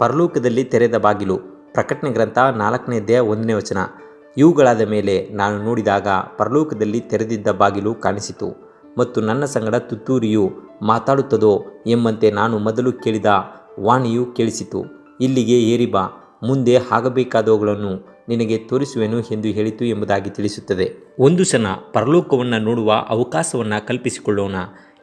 ಪರಲೋಕದಲ್ಲಿ ತೆರೆದ ಬಾಗಿಲು. ಪ್ರಕಟಣೆ ಗ್ರಂಥ 4ನೇ ಅಧ್ಯಾಯ 1ನೇ ವಚನ. ಇವುಗಳಾದ ಮೇಲೆ ನಾನು ನೋಡಿದಾಗ ಪರಲೋಕದಲ್ಲಿ ತೆರೆದಿದ್ದ ಬಾಗಿಲು ಕಾಣಿಸಿತು ಮತ್ತು ನನ್ನ ಸಂಗಡ ತುತ್ತೂರಿಯು ಮಾತಾಡುತ್ತದೋ ಎಂಬಂತೆ ನಾನು ಮೊದಲು ಕೇಳಿದ ವಾಣಿಯು ಕೇಳಿಸಿತು. ಇಲ್ಲಿಗೆ ಏರಿ ಬಾ, ಮುಂದೆ ಆಗಬೇಕಾದವುಗಳನ್ನು ನಿನಗೆ ತೋರಿಸುವೆನು ಎಂದು ಹೇಳಿತು ಎಂಬುದಾಗಿ ತಿಳಿಸುತ್ತದೆ. ಒಂದು ಕ್ಷಣ ಪರಲೋಕವನ್ನು ನೋಡುವ ಅವಕಾಶವನ್ನು ಕಲ್ಪಿಸಿಕೊಳ್ಳೋಣ.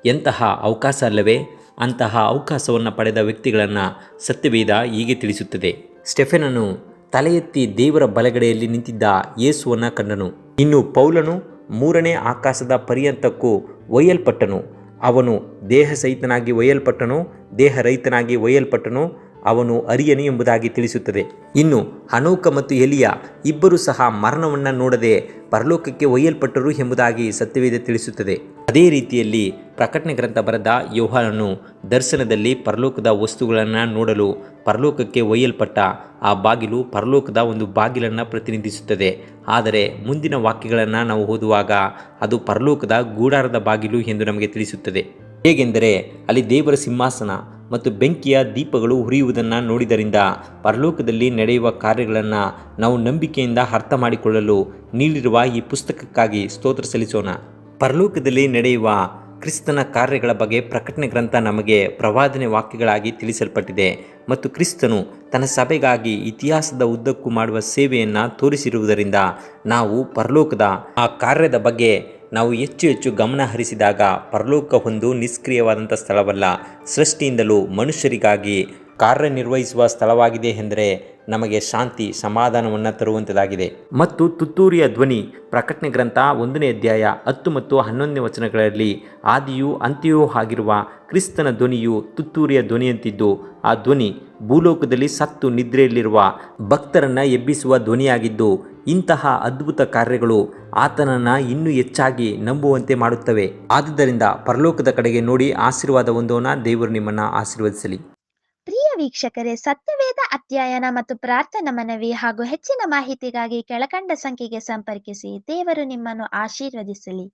ಎಂತಹ ಅವಕಾಶ ಅಲ್ಲವೇ? ಅಂತಹ ಅವಕಾಶವನ್ನು ಪಡೆದ ವ್ಯಕ್ತಿಗಳನ್ನು ಸತ್ಯವೇದ ಹೀಗೆ ತಿಳಿಸುತ್ತದೆ. ಸ್ಟೆಫೆನನು ತಲೆ ಎತ್ತಿ ದೇವರ ಬಲಗಡೆಯಲ್ಲಿ ನಿಂತಿದ್ದ ಯೇಸುವನ್ನು ಕಂಡನು. ಇನ್ನು ಪೌಲನು 3ನೇ ಆಕಾಶದ ಪರ್ಯಂತಕ್ಕೂ ಒಯ್ಯಲ್ಪಟ್ಟನು. ಅವನು ದೇಹ ಸಹಿತನಾಗಿ ಒಯ್ಯಲ್ಪಟ್ಟನು, ದೇಹ ರಹಿತನಾಗಿ ಒಯ್ಯಲ್ಪಟ್ಟನು. ಅವನು ಅರಿಯನು ಎಂಬುದಾಗಿ ತಿಳಿಸುತ್ತದೆ. ಇನ್ನು ಹನೋಕ ಮತ್ತು ಎಲಿಯ ಇಬ್ಬರೂ ಸಹ ಮರಣವನ್ನು ನೋಡದೆ ಪರಲೋಕಕ್ಕೆ ಒಯ್ಯಲ್ಪಟ್ಟರು ಎಂಬುದಾಗಿ ಸತ್ಯವೇದ ತಿಳಿಸುತ್ತದೆ. ಅದೇ ರೀತಿಯಲ್ಲಿ ಪ್ರಕಟಣೆ ಗ್ರಂಥ ಬರೆದ ಯೋಹಾನನು ದರ್ಶನದಲ್ಲಿ ಪರಲೋಕದ ವಸ್ತುಗಳನ್ನು ನೋಡಲು ಪರಲೋಕಕ್ಕೆ ಒಯ್ಯಲ್ಪಟ್ಟ. ಆ ಬಾಗಿಲು ಪರಲೋಕದ ಒಂದು ಬಾಗಿಲನ್ನು ಪ್ರತಿನಿಧಿಸುತ್ತದೆ. ಆದರೆ ಮುಂದಿನ ವಾಕ್ಯಗಳನ್ನು ನಾವು ಓದುವಾಗ ಅದು ಪರಲೋಕದ ಗೂಡಾರದ ಬಾಗಿಲು ಎಂದು ನಮಗೆ ತಿಳಿಸುತ್ತದೆ. ಹೇಗೆಂದರೆ ಅಲ್ಲಿ ದೇವರ ಸಿಂಹಾಸನ ಮತ್ತು ಬೆಂಕಿಯ ದೀಪಗಳು ಉರಿಯುವುದನ್ನು ನೋಡಿದರಿಂದ ಪರಲೋಕದಲ್ಲಿ ನಡೆಯುವ ಕಾರ್ಯಗಳನ್ನು ನಾವು ನಂಬಿಕೆಯಿಂದ ಅರ್ಥ ಮಾಡಿಕೊಳ್ಳಲು ನೀಡಿರುವ ಈ ಪುಸ್ತಕಕ್ಕಾಗಿ ಸ್ತೋತ್ರ ಸಲ್ಲಿಸೋಣ. ಪರಲೋಕದಲ್ಲಿ ನಡೆಯುವ ಕ್ರಿಸ್ತನ ಕಾರ್ಯಗಳ ಬಗ್ಗೆ ಪ್ರಕಟಣೆ ಗ್ರಂಥ ನಮಗೆ ಪ್ರವಾದನೆ ವಾಕ್ಯಗಳಾಗಿ ತಿಳಿಸಲ್ಪಟ್ಟಿದೆ ಮತ್ತು ಕ್ರಿಸ್ತನು ತನ್ನ ಸಭೆಗಾಗಿ ಇತಿಹಾಸದ ಉದ್ದಕ್ಕೂ ಮಾಡುವ ಸೇವೆಯನ್ನು ತೋರಿಸಿರುವುದರಿಂದ ನಾವು ಪರಲೋಕದ ಆ ಕಾರ್ಯದ ಬಗ್ಗೆ ನಾವು ಹೆಚ್ಚು ಹೆಚ್ಚು ಗಮನ ಹರಿಸಿದಾಗ ಪರಲೋಕ ಒಂದು ನಿಷ್ಕ್ರಿಯವಾದಂಥ ಸ್ಥಳವಲ್ಲ, ಸೃಷ್ಟಿಯಿಂದಲೂ ಮನುಷ್ಯರಿಗಾಗಿ ಕಾರ್ಯನಿರ್ವಹಿಸುವ ಸ್ಥಳವಾಗಿದೆ ಎಂದರೆ ನಮಗೆ ಶಾಂತಿ ಸಮಾಧಾನವನ್ನು ತರುವಂಥದ್ದಾಗಿದೆ. ಮತ್ತು ತುತ್ತೂರಿಯ ಧ್ವನಿ. ಪ್ರಕಟಣೆ ಗ್ರಂಥ 1ನೇ ಅಧ್ಯಾಯ 10 ಮತ್ತು 11ನೇ ವಚನಗಳಲ್ಲಿ ಆದಿಯೂ ಅಂತ್ಯವೂ ಆಗಿರುವ ಕ್ರಿಸ್ತನ ಧ್ವನಿಯು ತುತ್ತೂರಿಯ ಧ್ವನಿಯಂತಿದ್ದು, ಆ ಧ್ವನಿ ಭೂಲೋಕದಲ್ಲಿ ಸತ್ತು ನಿದ್ರೆಯಲ್ಲಿರುವ ಭಕ್ತರನ್ನು ಎಬ್ಬಿಸುವ ಧ್ವನಿಯಾಗಿದ್ದು, ಇಂತಹ ಅದ್ಭುತ ಕಾರ್ಯಗಳು ಆತನನ್ನು ಇನ್ನೂ ಹೆಚ್ಚಾಗಿ ನಂಬುವಂತೆ ಮಾಡುತ್ತವೆ. ಆದುದರಿಂದ ಪರಲೋಕದ ಕಡೆಗೆ ನೋಡಿ ಆಶೀರ್ವಾದ ಹೊಂದೋಣ. ದೇವರು ನಿಮ್ಮನ್ನು ಆಶೀರ್ವದಿಸಲಿ. ಪ್ರಿಯ ವೀಕ್ಷಕರೇ, ಸತ್ಯವೇದ ಅಧ್ಯಯನ ಮತ್ತು ಪ್ರಾರ್ಥನಾ ಮನವಿ ಹಾಗೂ ಹೆಚ್ಚಿನ ಮಾಹಿತಿಗಾಗಿ ಕೆಳಕಂಡ ಸಂಖ್ಯೆಗೆ ಸಂಪರ್ಕಿಸಿ. ದೇವರು ನಿಮ್ಮನ್ನು ಆಶೀರ್ವದಿಸಲಿ.